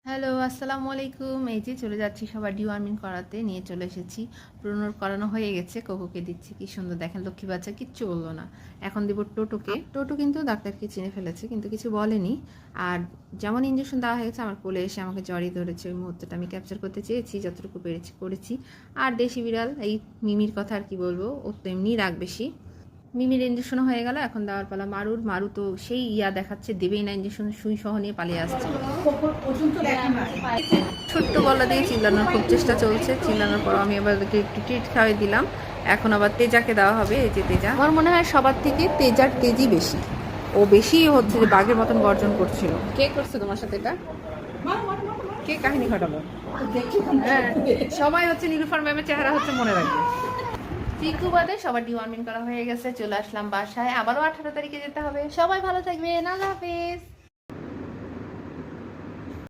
Hello, আসসালামু আলাইকুম। এই যে চলে যাচ্ছি সবার ডিওয়ার্মিং করাতে। নিয়ে চলে এসেছি। ব্রুনোর করানো হয়ে গেছে। কোকোকে দিচ্ছি। কি সুন্দর দেখেন, লক্ষ্মী বাচ্চা কিচ্ছু বলল না। এখন দিব টোটোকে। টোটো কিন্তু ডাক্তারকে চিনে ফেলেছে, কিন্তু কিছু বলেনি। আর যেমন ইঞ্জেকশন দেওয়া হয়েছে, আমার কোলে এসে আমাকে জড়িয়ে ধরেছে। ওই মুহূর্তটা আমি ক্যাপচার করতে চেয়েছি, যতটুকু পেরেছি করেছি। আর দেশি বিড়াল এই মিমির কথা আর কি বলবো, ও তো এমনি রাগ বেশি। মিমির ইঞ্জেকশন হয়ে গেল, এখন দেওয়ার পালা মারুর। মারু তো সেই দেখাচ্ছে, দেবেই না ইঞ্জেকশন, সুই সহ নিয়ে পালিয়ে আসছে। ছোট্ট গলা দিয়ে চিল্লানোর খুব চেষ্টা চলছে। চিল্লানোর পর আমি আবার একটু ট্রিট খাওয়াই দিলাম। এখন আবার তেজাকে দেওয়া হবে। এই যে তেজা, আমার মনে হয় সবার থেকে তেজার তেজি বেশি। ও বেশি হচ্ছে যে বাঘের মতন গর্জন করছিল। কে করছে তোমার সাথে এটা? কে কাহিনী ঘটালো? হ্যাঁ, সবাই হচ্ছে নীলুফার ম্যামের চেহারা হচ্ছে মনে রাখবে। চিকু বাদে সবার ডিওয়ার্মিং করা হয়ে গেছে। চলে আসলাম বাসায়। আবারও 18 তারিখে যেতে হবে। সবাই ভালো থাকবেন। আল্লাহ হাফেজ।